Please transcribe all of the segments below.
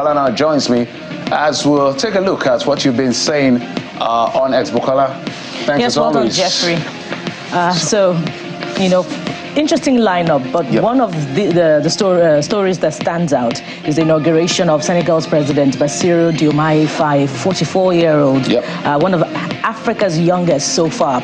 Bukola now joins me as we'll take a look at what you've been saying on X. Bukola, thanks as always. Yes, well done, Jeffrey. Interesting lineup, but one of the stories that stands out is the inauguration of Senegal's President Bassirou Diomaye Faye, 44-year-old, one of Africa's youngest so far.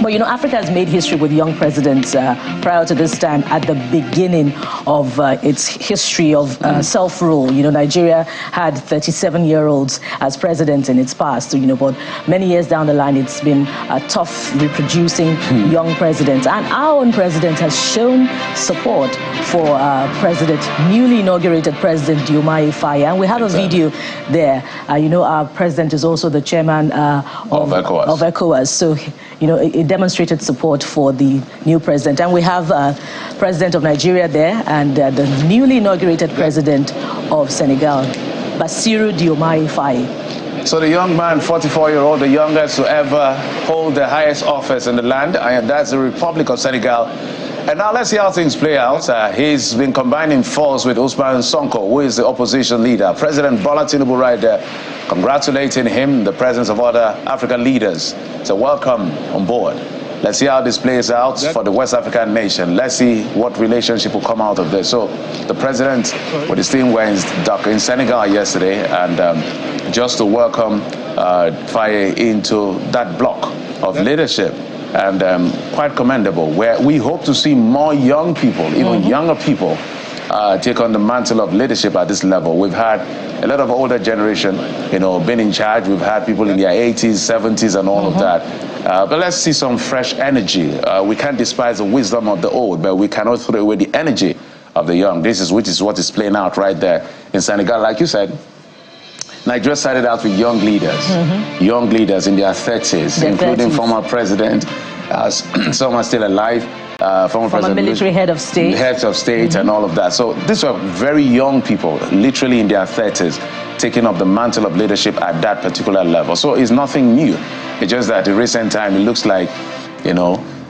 But, Africa has made history with young presidents prior to this time at the beginning of its history of self-rule. Nigeria had 37-year-olds as presidents in its past, but many years down the line, it's been tough reproducing young presidents. And our own president has shown support for newly inaugurated President Diomaye Faye. And we have a video there. Our president is also the chairman of ECOWAS. So, it demonstrated support for the new president. And we have President of Nigeria there and the newly inaugurated President of Senegal, Bassirou Diomaye Faye. So the young man, 44-year-old, the youngest to ever hold the highest office in the land, and that's the Republic of Senegal. And now let's see how things play out. He's been combining force with Ousmane Sonko, who is the opposition leader. President Bola Tinubu right there, congratulating him in the presence of other African leaders. So welcome on board. Let's see how this plays out for the West African nation. Let's see what relationship will come out of this. So the president with his team were in Senegal yesterday, and just to welcome Faye into that block of leadership. And quite commendable, where we hope to see more young people, even younger people, take on the mantle of leadership at this level. We've had a lot of older generation, been in charge. We've had people in their 80s, 70s, and all of that. But let's see some fresh energy. We can't despise the wisdom of the old, but we cannot throw away the energy of the young. Which is what is playing out right there in Senegal. Like you said, Nigeria started out with young leaders in their 30s, including former president, some are still alive, former military heads of state, and all of that. So these were very young people, literally in their 30s, taking up the mantle of leadership at that particular level. So it's nothing new. It's just that in recent time, it looks like,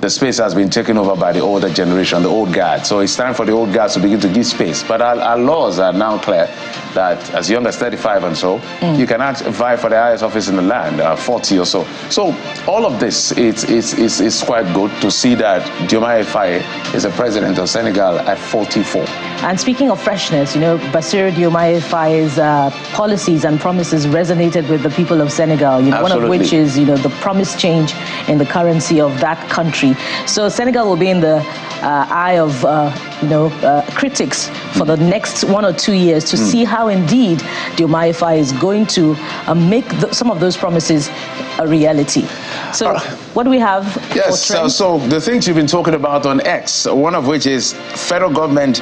the space has been taken over by the older generation, the old guard. So it's time for the old guards to begin to give space. But our laws are now clear that as young as 35 and so, you cannot vie for the highest office in the land, 40 or so. So all of this, it's quite good to see that Diomaye Faye is the president of Senegal at 44. And speaking of freshness, Bassirou Diomaye Faye's policies and promises resonated with the people of Senegal, one of which is, the promised change in the currency of that country. So Senegal will be in the eye of, critics for the next 1 or 2 years to see how indeed Diomaye Faye is going to make some of those promises a reality. So what do we have? Yes, so the things you've been talking about on X, one of which is federal government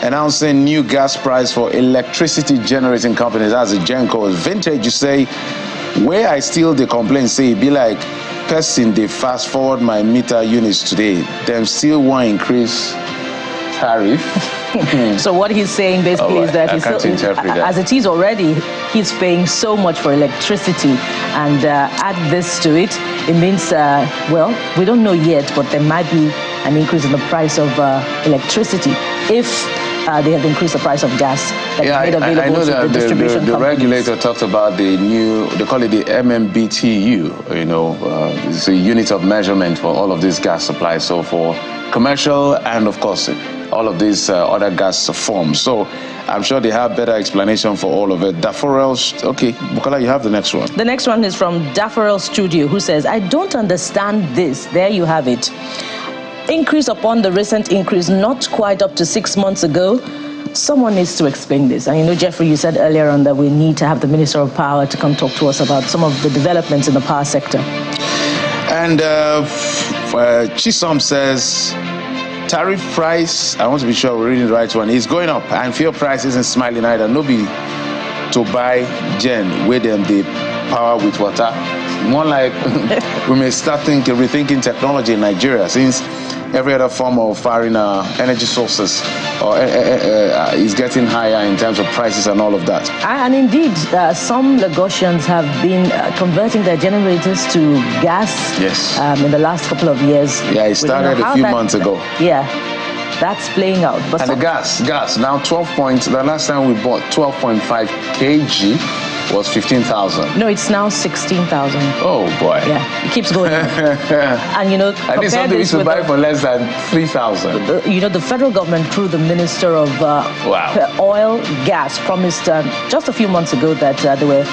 announcing new gas price for electricity generating companies as a Genco. Vintage, you say, where I still the complaint say, be like, person they fast forward my meter units today, them still want increase tariff. So what he's saying basically is that as it is already, he's paying so much for electricity, and add this to it, it means, we don't know yet, but there might be an increase in the price of electricity if they have increased the price of gas that is made available I know that to the distribution the regulator talked about the new, they call it the MMBTU, it's a unit of measurement for all of these gas supplies. So for commercial and, of course, all of these other gas forms. So I'm sure they have better explanation for all of it. Daforel, okay, Bukola, you have the next one. The next one is from Daforel Studio, who says, I don't understand this. There you have it. Increase upon the recent increase, not quite up to 6 months ago. Someone needs to explain this. And Jeffrey, you said earlier on that we need to have the Minister of Power to come talk to us about some of the developments in the power sector. And Chisom says, tariff price, I want to be sure we're reading the right one, is going up, and fuel price isn't smiling either. Nobody to buy gen with them the power with water. More like we may start rethinking technology in Nigeria, since every other form of foreign energy sources is getting higher in terms of prices and all of that. And indeed, some Lagosians have been converting their generators to gas in the last couple of years. Yeah, it started a few months ago. Yeah. that's playing out. But and the gas, now 12 points. The last time we bought 12.5 kg was 15,000. No, it's now 16,000. Oh boy. Yeah, it keeps going. And you know, I think something we used to buy for less than 3,000. You know, the federal government, through the Minister of Oil, Gas, promised just a few months ago that they were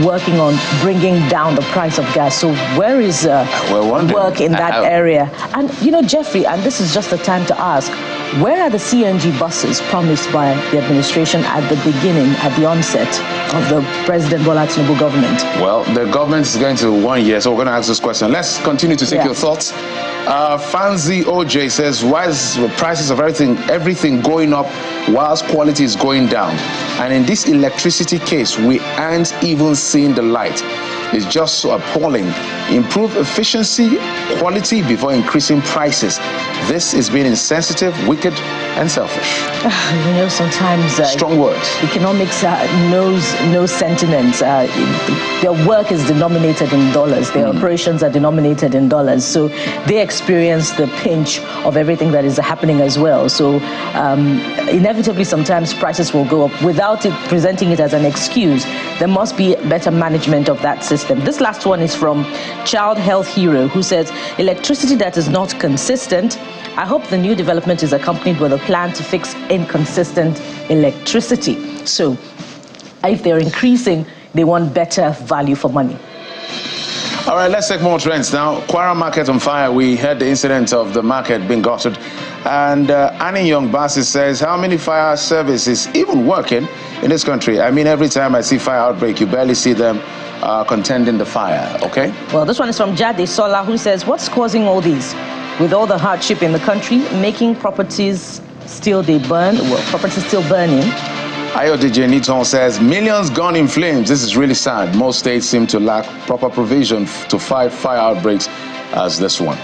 working on bringing down the price of gas. So where is work in that area? And you know, Jeffrey, and this is just the time to ask, where are the CNG buses promised by the administration at the beginning, at the onset of the President Bola Tinubu government? Well, the government is going to 1 year, so we're going to ask this question. Let's continue to take your thoughts. Fancy OJ says, why is the prices of everything going up whilst quality is going down? And in this electricity case, we aren't even seeing the light. It's just so appalling. Improve efficiency, quality before increasing prices. This is being insensitive, wicked, and selfish. You know, sometimes strong words. Economics knows sentiments. Their work is denominated in dollars. Their operations are denominated in dollars. So they experience the pinch of everything that is happening as well. So inevitably, sometimes prices will go up without it presenting it as an excuse. There must be better management of that system. This last one is from Child Health Hero, who says, electricity that is not consistent. I hope the new development is accompanied with a plan to fix inconsistent electricity. So if they're increasing, they want better value for money. All right, let's take more trends now. Kwara market on fire. We heard the incident of the market being gutted. And Annie Young Bassi says, how many fire services even working in this country? I mean, every time I see fire outbreak, you barely see them contending the fire, okay? Well, this one is from Jade Sola, who says, what's causing all these? With all the hardship in the country, making properties still burning. Ayodije Niton says, millions gone in flames. This is really sad. Most states seem to lack proper provision to fight fire outbreaks as this one.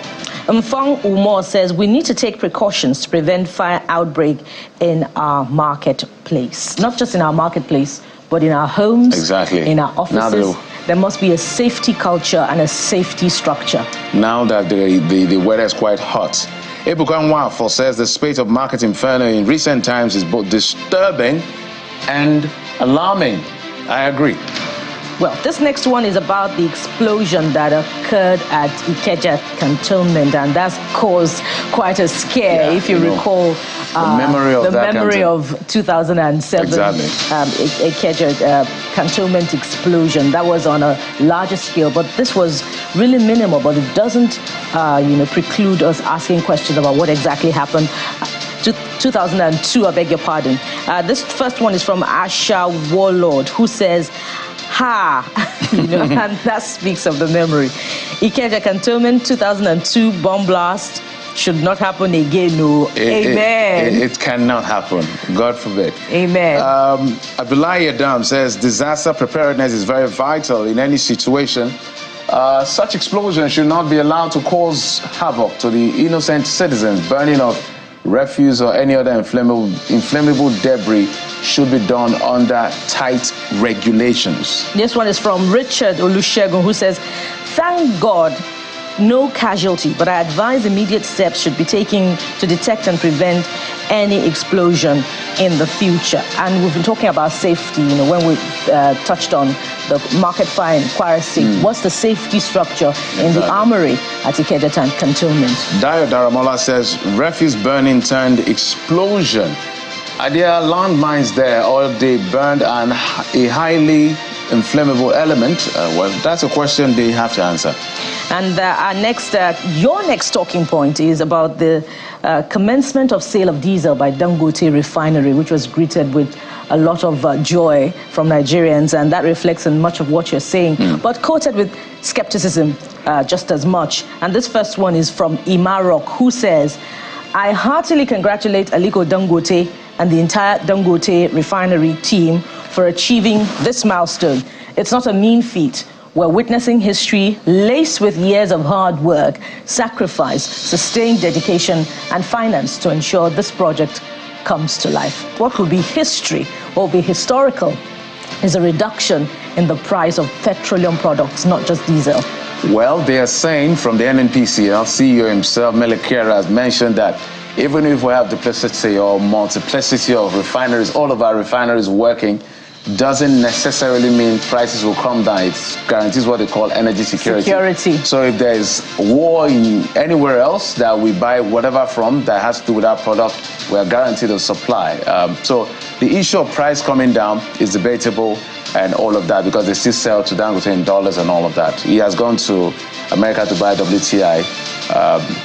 Mfong Umor says, we need to take precautions to prevent fire outbreak in our marketplace. Not just in our marketplace, but in our homes, in our offices. There must be a safety culture and a safety structure. Now that the weather is quite hot. Ebuka Nwafo says the spate of market inferno in recent times is both disturbing and alarming. I agree. Well, this next one is about the explosion that occurred at Ikeja cantonment, and that's caused quite a scare, if you recall. The memory of 2007 Ikeja cantonment explosion. That was on a larger scale, but this was really minimal, but it doesn't preclude us asking questions about what exactly happened. 2002, I beg your pardon. This first one is from Asha Warlord, who says, and that speaks of the memory. Ikeja cantonment, 2002 bomb blast should not happen again. No, amen. It cannot happen. God forbid. Amen. Abdullahi Adam says disaster preparedness is very vital in any situation. Such explosions should not be allowed to cause havoc to the innocent citizens. Burning of refuse or any other inflammable debris should be done under tight regulations. This one is from Richard Olusegun, who says, thank God, no casualty, but I advise immediate steps should be taken to detect and prevent any explosion in the future. And we've been talking about safety, when we touched on the market fire in Kwara State. What's the safety structure in the armory at Ikeja cantonment? Dayo Daramola says, refuse burning turned explosion. Are there landmines there, or they burned a highly inflammable element? Well, that's a question they have to answer. And your next talking point is about the commencement of sale of diesel by Dangote Refinery, which was greeted with a lot of joy from Nigerians, and that reflects in much of what you're saying, but coated with skepticism just as much. And this first one is from Imarok, who says, I heartily congratulate Aliko Dangote and the entire Dangote Refinery team for achieving this milestone. It's not a mean feat. We're witnessing history laced with years of hard work, sacrifice, sustained dedication, and finance to ensure this project comes to life. What will be history, what will be historical, is a reduction in the price of petroleum products, not just diesel. Well, they are saying from the NNPCL, CEO himself, Melekera, has mentioned that even if we have duplicity or multiplicity of refineries, all of our refineries working, doesn't necessarily mean prices will come down. It guarantees what they call energy security. So if there's war in anywhere else that we buy whatever from that has to do with our product, we are guaranteed a supply. So the issue of price coming down is debatable and all of that, because they still sell to Dangote in dollars and all of that. He has gone to America to buy WTI.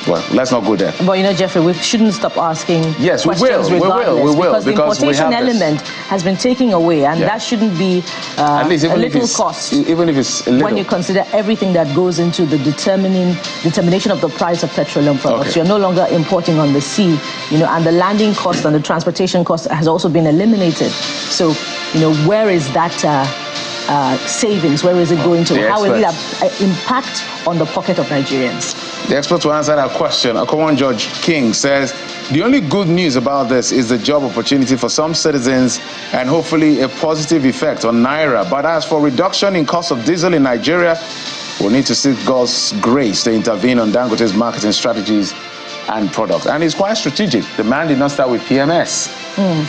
Well, let's not go there. But Jeffrey, we shouldn't stop asking questions regardless, because the importation element has been taken away, and that shouldn't be at least a little cost. Even if it's a little. When you consider everything that goes into the determination of the price of petroleum products. Okay. You're no longer importing on the sea, and the landing cost and the transportation cost has also been eliminated. So, where is that savings? Where is it going to? How will it impact on the pocket of Nigerians? The expert to answer that question, Akwon George King, says the only good news about this is the job opportunity for some citizens and hopefully a positive effect on Naira. But as for reduction in cost of diesel in Nigeria, we'll need to seek God's grace to intervene on Dangote's marketing strategies and products. And it's quite strategic. The man did not start with PMS.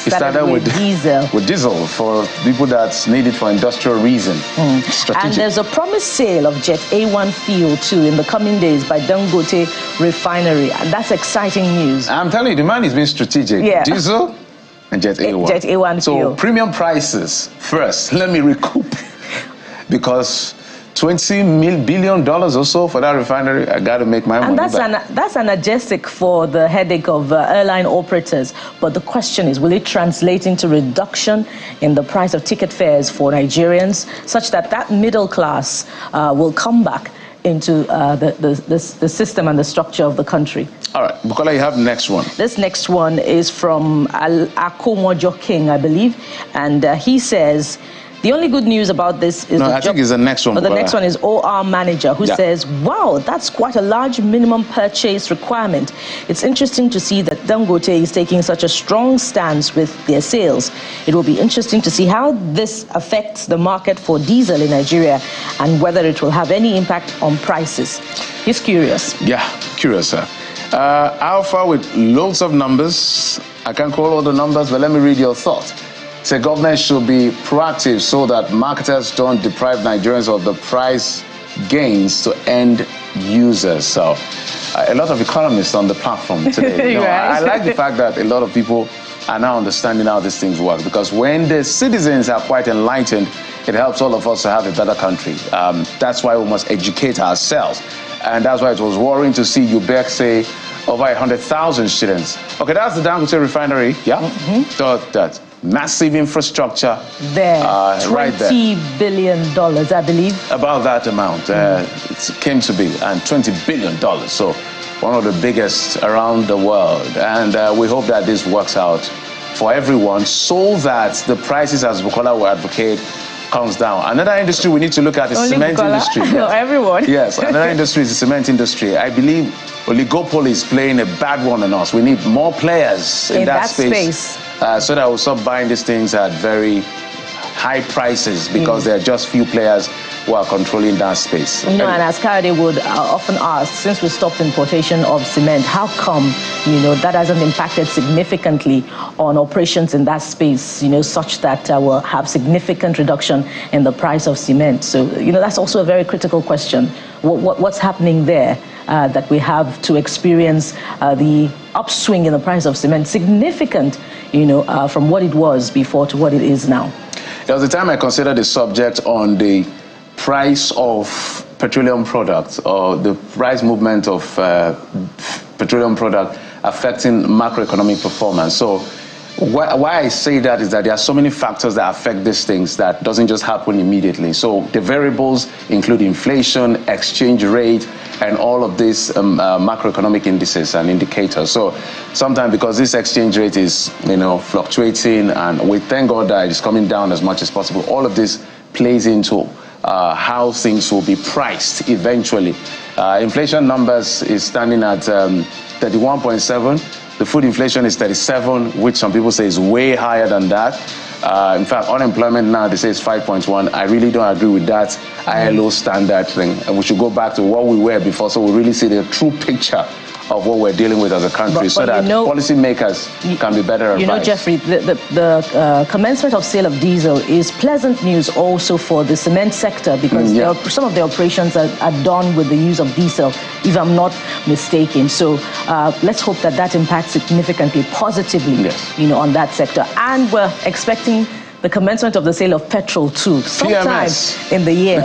He started with diesel. With diesel for people that need it for industrial reason. Strategic. And there's a promised sale of Jet A1 fuel too in the coming days by Dangote Refinery. And that's exciting news. I'm telling you, the man is being strategic. Yeah. Diesel and Jet A1. Jet A1 fuel. So premium prices first. Let me recoup. Because $20 billion or so for that refinery, I got to make my money back. And that's analgesic for the headache of airline operators. But the question is, will it translate into reduction in the price of ticket fares for Nigerians, such that middle class will come back into the system and the structure of the country? All right, Bukola, you have the next one. This next one is from Akwon George King, I believe, and he says, the only good news about this is I think it's the next one. But the next one is OR Manager, who says, wow, that's quite a large minimum purchase requirement. It's interesting to see that Dangote is taking such a strong stance with their sales. It will be interesting to see how this affects the market for diesel in Nigeria and whether it will have any impact on prices. He's curious. Yeah, curious, sir. Alpha with loads of numbers. I can't call all the numbers, but let me read your thoughts. Say government should be proactive so that marketers don't deprive Nigerians of the price gains to end users. So a lot of economists on the platform today. Right. I like the fact that a lot of people are now understanding how these things work, because when the citizens are quite enlightened, it helps all of us to have a better country. That's why we must educate ourselves. And that's why it was worrying to see UBEC say over 100,000 students. Okay, that's the Dangote Refinery, yeah? So that's massive infrastructure there, right there. $20 billion, I believe. About that amount, it came to be, and $20 billion. So one of the biggest around the world. And we hope that this works out for everyone so that the prices, as Bukola will advocate, comes down. Another industry we need to look at is the cement industry. No, everyone. Yes, another industry is the cement industry. I believe oligopoly is playing a bad one on us. We need more players in that space. So that we'll stop buying these things at very high prices, because there are just few players who are controlling that space. And as Kayode would often ask, since we stopped importation of cement, how come, that hasn't impacted significantly on operations in that space, such that we'll have significant reduction in the price of cement? So, that's also a very critical question. What's happening there that we have to experience the upswing in the price of cement, significant, from what it was before to what it is now? There was a time I considered the subject on the price of petroleum products, or the price movement of petroleum product affecting macroeconomic performance. So why I say that is that there are so many factors that affect these things that doesn't just happen immediately. So the variables include inflation, exchange rate, and all of these macroeconomic indices and indicators. So sometimes, because this exchange rate is fluctuating, and we thank God that it's coming down as much as possible, all of this plays into how things will be priced eventually. Inflation numbers is standing at 31.7. The food inflation is 37, which some people say is way higher than that. In fact, unemployment now, they say it's 5.1. I really don't agree with that ILO standard thing. And we should go back to what we were before, so we really see the true picture of what we're dealing with as a country, so that policymakers can be better advised. You know, Jeffrey, the commencement of sale of diesel is pleasant news also for the cement sector, because some of the operations are done with the use of diesel, if I'm not mistaken. So let's hope that that impacts significantly positively, you know, on that sector. And we're expecting the commencement of the sale of petrol too, sometime in the year.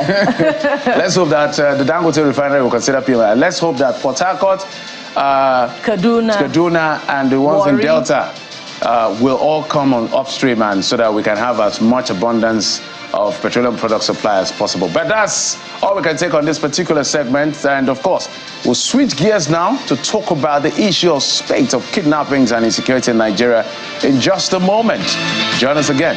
Let's hope that the Dangote Refinery will consider PMS. Let's hope that Port Harcourt, Kaduna, and the ones in Delta will all come on upstream, and so that we can have as much abundance of petroleum product supply as possible. But that's all we can take on this particular segment. And of course, we'll switch gears now to talk about the issue of spate of kidnappings and insecurity in Nigeria in just a moment. Join us again.